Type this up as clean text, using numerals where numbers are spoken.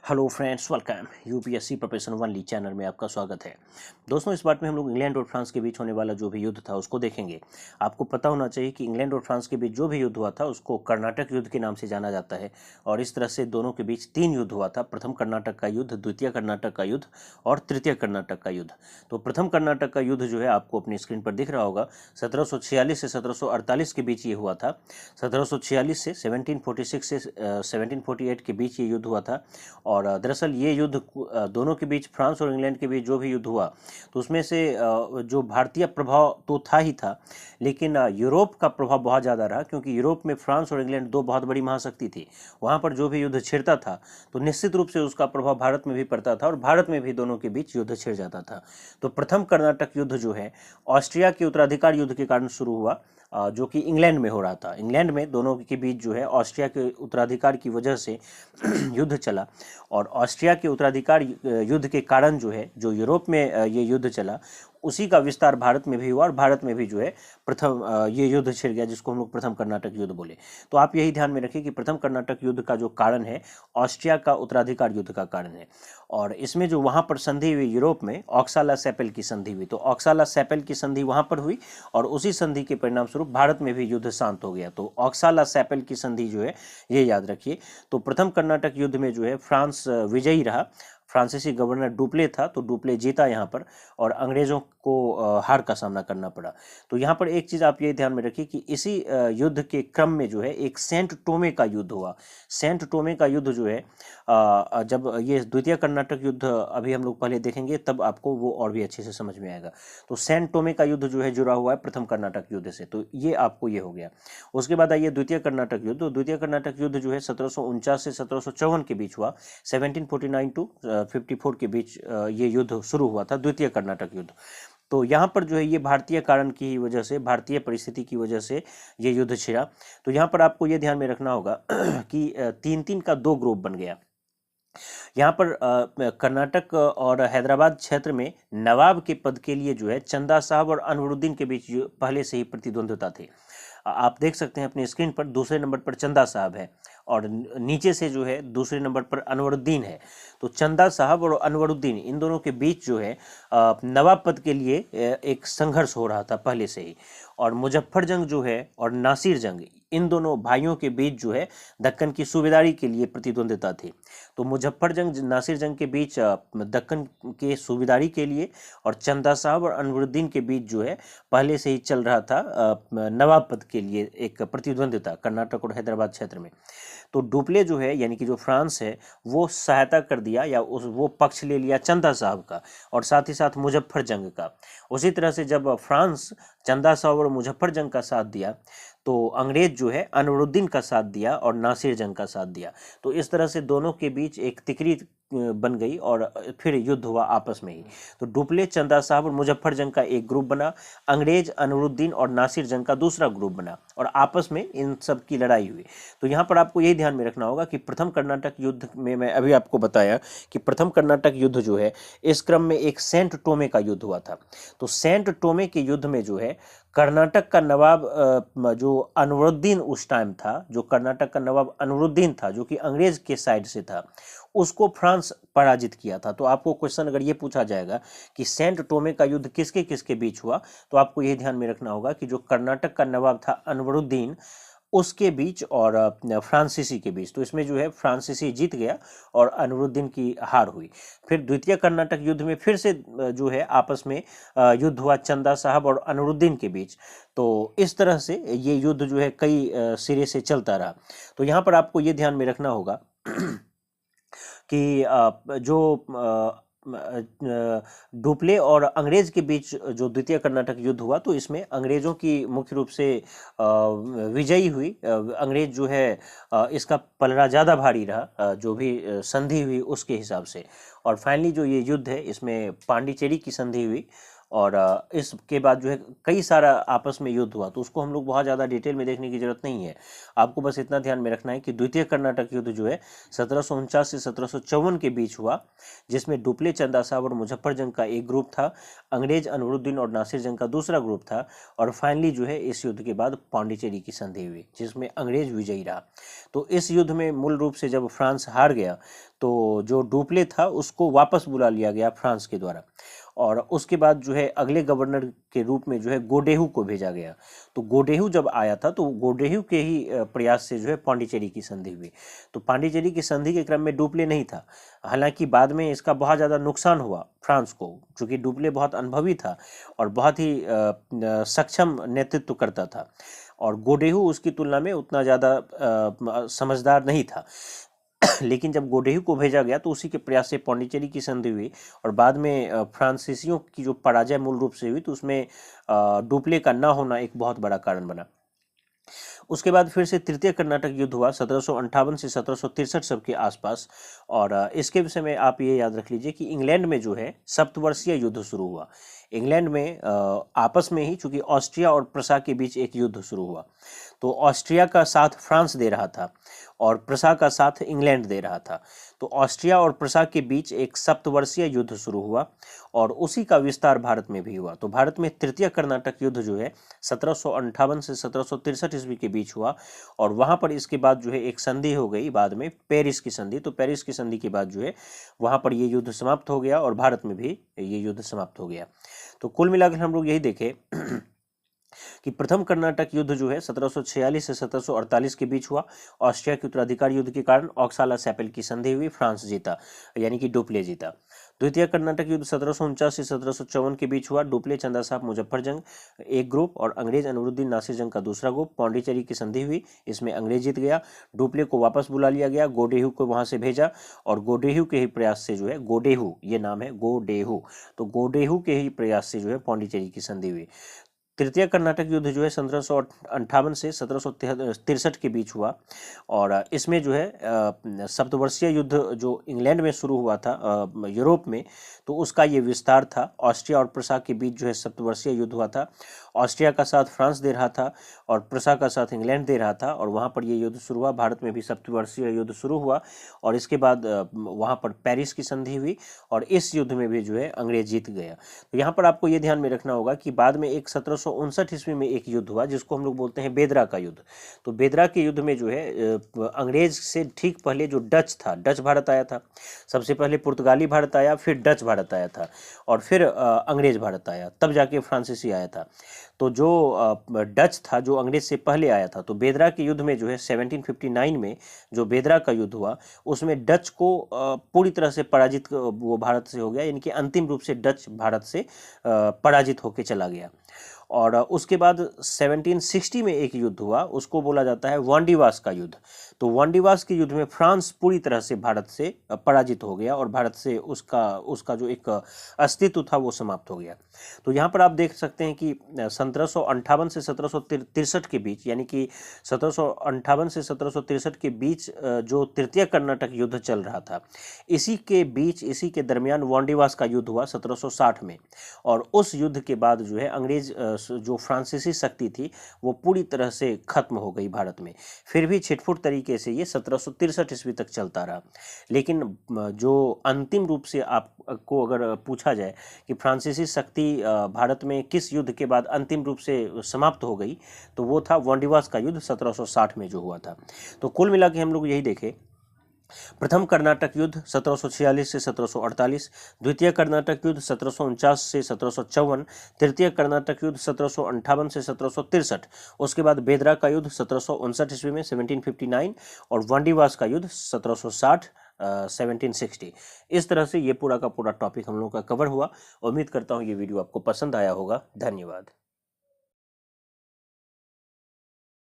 Hello friends, welcome UPSC preparation only channel में आपका स्वागत है। दोस्तों, इस बार में हम लोग इंग्लैंड और फ्रांस के बीच होने वाला जो भी युद्ध था उसको देखेंगे। आपको पता होना चाहिए कि इंग्लैंड और फ्रांस के बीच जो भी युद्ध हुआ था उसको कर्नाटक युद्ध के नाम से जाना जाता है। और इस तरह से दोनों के बीच 3 युद्ध हुआ था। प्रथम कर्नाटक का युद्ध, द्वितीय कर्नाटक का युद्ध और तृतीय कर्नाटक का युद्ध। तो प्रथम कर्नाटक का युद्ध जो है आपको अपनी स्क्रीन पर दिख रहा होगा। 1746 से 1748 के बीच ये हुआ था। 1746 से 1746 से 1748 के बीच ये युद्ध हुआ था। और दरअसल ये युद्ध दोनों के बीच, फ्रांस और इंग्लैंड के बीच जो भी युद्ध हुआ तो उसमें से जो भारतीय प्रभाव तो था ही था, लेकिन यूरोप का प्रभाव बहुत ज़्यादा रहा, क्योंकि यूरोप में फ्रांस और इंग्लैंड दो बहुत बड़ी महाशक्ति थी। वहाँ पर जो भी युद्ध छिड़ता था तो निश्चित रूप से उसका प्रभाव भारत में भी पड़ता था और भारत में भी दोनों के बीच युद्ध छिड़ जाता था। तो प्रथम कर्नाटक युद्ध जो है ऑस्ट्रिया के उत्तराधिकार युद्ध के कारण शुरू हुआ, जो कि इंग्लैंड में हो रहा था। इंग्लैंड में दोनों के बीच जो है ऑस्ट्रिया के उत्तराधिकार की वजह से युद्ध चला। और ऑस्ट्रिया के उत्तराधिकार युद्ध के कारण जो है, जो यूरोप में ये युद्ध चला, उसी का विस्तार भारत में भी हुआ और भारत में भी जो है प्रथम ये युद्ध छिड़ गया, जिसको हम लोग प्रथम कर्नाटक युद्ध बोले। तो आप यही ध्यान में रखिए कि प्रथम कर्नाटक युद्ध का जो कारण है ऑस्ट्रिया का उत्तराधिकार युद्ध का कारण है। और इसमें जो वहाँ पर संधि हुई यूरोप में, ऑक्साला सेपेल की संधि हुई। तो ऑक्साला सेपेल की संधि वहाँ पर हुई और उसी संधि के परिणाम स्वरूप भारत में भी युद्ध शांत हो गया। तो ऑक्साला सेपेल की संधि जो है ये याद रखिए। तो प्रथम कर्नाटक युद्ध में जो है फ्रांस विजयी रहा। फ्रांसीसी गवर्नर डुप्ले था, तो डुप्ले जीता यहाँ पर और अंग्रेजों को हार का सामना करना पड़ा। तो यहाँ पर एक चीज़ आप ये ध्यान में रखिए कि इसी युद्ध के क्रम में जो है एक सेंट टोमे का युद्ध हुआ। सेंट टोमे का युद्ध जो है जब ये द्वितीय कर्नाटक युद्ध अभी हम लोग पहले देखेंगे तब आपको वो और भी अच्छे से समझ में आएगा। तो सेंट टोमे का युद्ध जो है जुड़ा हुआ है प्रथम कर्नाटक युद्ध से, तो ये आपको ये हो गया। उसके बाद आइए द्वितीय कर्नाटक युद्ध। द्वितीय कर्नाटक युद्ध जो है 1749 से 1754 के बीच हुआ। 1749 टू 54 के बीच ये युद्ध शुरू हुआ था, द्वितीय कर्नाटक युद्ध। तो यहाँ पर जो है ये भारतीय कारण की वजह से, भारतीय परिस्थिति की वजह से ये युद्ध छिड़ा। तो यहाँ पर आपको ये ध्यान में रखना होगा कि 3-3 का 2 ग्रुप बन गया। यहाँ पर कर्नाटक और हैदराबाद क्षेत्र में नवाब के पद के लिए जो है चंदा साहब और अनवरुद्दीन के बीच पहले से ही प्रतिद्वंद्विता थी। आप देख सकते हैं अपनी स्क्रीन पर, दूसरे नंबर पर चंदा साहब है और नीचे से जो है दूसरे नंबर पर अनवरुद्दीन है। तो चंदा साहब और अनवरुद्दीन, इन दोनों के बीच जो है नवाब पद के लिए एक संघर्ष हो रहा था पहले से ही। और मुजफ्फर जंग जो है और नासिर जंग, इन दोनों भाइयों के बीच जो है दक्कन की सूबेदारी के लिए प्रतिद्वंदिता थी। तो मुजफ्फर जंग नासिर जंग के बीच दक्कन के सूबेदारी के लिए और चंदा साहब और अनवरुद्दीन के बीच जो है पहले से ही चल रहा था नवाब पद के लिए एक प्रतिद्वंदिता कर्नाटक और हैदराबाद क्षेत्र में। तो डुप्ले जो है, यानी कि जो फ्रांस है, वो सहायता कर दिया या वो पक्ष ले लिया चंदा साहब का और साथ ही साथ मुजफ्फर जंग का। उसी तरह से जब फ्रांस चंदा साहब और मुजफ्फर जंग का साथ दिया तो अंग्रेज जो है अनवरुद्दीन का साथ दिया और नासिर जंग का साथ दिया। तो इस तरह से दोनों के बीच एक तिकड़ी बन गई और फिर युद्ध हुआ आपस में ही। तो डुप्ले, चंदा साहब और मुजफ्फर जंग का एक ग्रुप बना, अंग्रेज, अनवरुद्दीन और नासिर जंग का दूसरा ग्रुप बना और आपस में इन सब की लड़ाई हुई। तो यहाँ पर आपको यही ध्यान में रखना होगा कि प्रथम कर्नाटक युद्ध में मैं अभी आपको बताया कि प्रथम कर्नाटक युद्ध जो है इस क्रम में एक सेंट टोमे का युद्ध हुआ था। तो सेंट टोमे के युद्ध में जो है कर्नाटक का नवाब जो अनवरुद्दीन उस टाइम था, जो कर्नाटक का नवाब अनवरुद्दीन था, जो कि अंग्रेज के साइड से था, उसको फ्रांस पराजित किया था। तो आपको क्वेश्चन अगर ये पूछा जाएगा कि सेंट टोमे का युद्ध किसके किसके बीच हुआ, तो आपको ये ध्यान में रखना होगा कि जो कर्नाटक का नवाब था अनवरुद्दीन, उसके बीच और फ्रांसीसी के बीच। तो इसमें जो है फ्रांसीसी जीत गया और अनवरुद्दीन की हार हुई। फिर द्वितीय कर्नाटक युद्ध में फिर से जो है आपस में युद्ध हुआ चंदा साहब और अनवरुद्दीन के बीच। तो इस तरह से ये युद्ध जो है कई सिरे से चलता रहा। तो यहाँ पर आपको ये ध्यान में रखना होगा कि जो डुप्ले और अंग्रेज के बीच जो द्वितीय कर्नाटक युद्ध हुआ तो इसमें अंग्रेजों की मुख्य रूप से विजयी हुई। अंग्रेज जो है इसका पलड़ा ज़्यादा भारी रहा, जो भी संधि हुई उसके हिसाब से। और फाइनली जो ये युद्ध है इसमें पांडिचेरी की संधि हुई और इसके बाद जो है कई सारा आपस में युद्ध हुआ। तो उसको हम लोग बहुत ज़्यादा डिटेल में देखने की जरूरत नहीं है। आपको बस इतना ध्यान में रखना है कि द्वितीय कर्नाटक युद्ध जो है 1749 से 1754 के बीच हुआ, जिसमें डुप्ले, चंदा साहब और मुजफ्फर जंग का एक ग्रुप था, अंग्रेज, अनवरुद्दीन और नासिर जंग का दूसरा ग्रुप था और फाइनली जो है इस युद्ध के बाद पांडिचेरी की संधि हुई जिसमें अंग्रेज विजयी रहा। तो इस युद्ध में मूल रूप से जब फ्रांस हार गया तो जो डुप्ले था उसको वापस बुला लिया गया फ्रांस के द्वारा, और उसके बाद जो है अगले गवर्नर के रूप में जो है गोडेहू को भेजा गया। तो गोडेहू जब आया था तो गोडेहू के ही प्रयास से जो है पांडिचेरी की संधि हुई। तो पांडिचेरी की संधि के क्रम में डुप्ले नहीं था, हालांकि बाद में इसका बहुत ज़्यादा नुकसान हुआ फ्रांस को, क्योंकि डुप्ले बहुत अनुभवी था और बहुत ही सक्षम नेतृत्व करता था, और गोडेहू उसकी तुलना में उतना ज़्यादा समझदार नहीं था। लेकिन जब गोडेहू को भेजा गया तो उसी के प्रयास से पांडिचेरी की संधि हुई, और बाद में फ्रांसीसियों की जो पराजय मूल रूप से हुई तो उसमें डुप्ले का ना होना एक बहुत बड़ा कारण बना। उसके बाद फिर से तृतीय कर्नाटक युद्ध हुआ 1758 से 1763 सब के आसपास, और इसके विषय में आप ये याद रख लीजिए कि इंग्लैंड में जो है सप्तवर्षीय युद्ध शुरू हुआ। इंग्लैंड में आपस में ही, चूंकि ऑस्ट्रिया और प्रसा के बीच एक युद्ध शुरू हुआ, तो ऑस्ट्रिया का साथ फ्रांस दे रहा था और प्रसा का साथ इंग्लैंड दे रहा था। तो ऑस्ट्रिया और प्रसा के बीच एक सप्तवर्षीय युद्ध शुरू हुआ और उसी का विस्तार भारत में भी हुआ। तो भारत में तृतीय कर्नाटक युद्ध जो है 1758 से 1763 ईस्वी के बीच हुआ, और वहां पर इसके बाद जो है एक संधि हो गई बाद में, पेरिस की संधि। तो पेरिस की संधि के बाद जो है वहां पर ये युद्ध समाप्त हो गया और भारत में भी ये युद्ध समाप्त हो गया। तो कुल मिलाकर हम लोग यही देखें कि प्रथम कर्नाटक युद्ध जो है 1746 से 1748 के बीच हुआ। ऑस्ट्रिया के उत्तराधिकार युद्ध के कारण ऑक्साला सैपेल की संधि हुई, फ्रांस जीता, यानी कि डुप्ले जीता। द्वितीय कर्नाटक युद्ध 1749 से 1754 के बीच हुआ। डुप्ले, चंदा साहब, मुजफ्फर जंग एक ग्रुप और अंग्रेज अनवरुद्दीन नासिर जंग का दूसरा ग्रुप। पांडिचेरी की संधि हुई, इसमें अंग्रेज जीत गया। डुप्ले को वापस बुला लिया गया, गोडेहू को वहां से भेजा, और गोडेहू के ही प्रयास से जो है, गोडेहू ये नाम है, गोडेहू, तो गोडेहू के ही प्रयास से जो है पांडिचेरी की संधि हुई। तृतीय कर्नाटक युद्ध जो है 1758 से 1763 के बीच हुआ, और इसमें जो है सप्तवर्षीय युद्ध जो इंग्लैंड में शुरू हुआ था यूरोप में, तो उसका ये विस्तार था। ऑस्ट्रिया और प्रसा के बीच जो है सप्तवर्षीय युद्ध हुआ था। ऑस्ट्रिया का साथ फ्रांस दे रहा था और प्रसा का साथ इंग्लैंड दे रहा था, और वहाँ पर ये युद्ध शुरू हुआ। भारत में भी सप्तवर्षीय युद्ध शुरू हुआ, और इसके बाद वहाँ पर पेरिस की संधि हुई, और इस युद्ध में भी जो है अंग्रेज जीत गया। तो यहाँ पर आपको ये ध्यान में रखना होगा कि बाद में एक 1759 ईस्वी में एक युद्ध हुआ जिसको हम लोग बोलते हैं बेदरा का युद्ध। तो बेदरा के युद्ध में जो है अंग्रेज से ठीक पहले जो डच था, डच भारत आया था। सबसे पहले पुर्तगाली भारत आया, फिर डच भारत आया था, और फिर अंग्रेज भारत आया, तब जाके फ्रांसीसी आया था। तो जो डच था, जो अंग्रेज से पहले आया था, तो बेदरा के युद्ध में जो है 1759 में जो बेदरा का युद्ध हुआ उसमें डच को पूरी तरह से पराजित वो भारत से हो गया, यानी कि अंतिम रूप से डच भारत से पराजित होकर चला गया। और उसके बाद 1760 में एक युद्ध हुआ, उसको बोला जाता है वांडीवास का युद्ध। तो वांडीवास के युद्ध में फ्रांस पूरी तरह से भारत से पराजित हो गया और भारत से उसका जो एक अस्तित्व था वो समाप्त हो गया। तो यहाँ पर आप देख सकते हैं कि 1758 से 1763 के बीच, यानी कि 1758 से 1763 के बीच जो तृतीय कर्नाटक युद्ध चल रहा था, इसी के दरमियान वांडीवास का युद्ध हुआ 1760 में। और उस युद्ध के बाद जो है अंग्रेज जो फ्रांसीसी शक्ति थी वो पूरी तरह से खत्म हो गई भारत में। फिर भी छिटपुट तरीके से ये 1763 ईस्वी तक चलता रहा। लेकिन जो अंतिम रूप से आपको अगर पूछा जाए कि फ्रांसीसी शक्ति भारत में किस युद्ध के बाद अंतिम रूप से समाप्त हो गई, तो वो था वांडीवास का युद्ध 1760 में जो हुआ था। तो कुल मिला के हम लोग यही देखें, प्रथम कर्नाटक युद्ध 1746 से 1748, द्वितीय कर्नाटक युद्ध 1749 से 1754, तृतीय कर्नाटक युद्ध 1758 से 1763, उसके बाद बेदरा का युद्ध 1759 ईस्वी में 1759, और वांडीवास का युद्ध 1760 1760। इस तरह से ये पूरा का पूरा टॉपिक हम लोगों का कवर हुआ। उम्मीद करता हूँ ये वीडियो आपको पसंद आया होगा। धन्यवाद।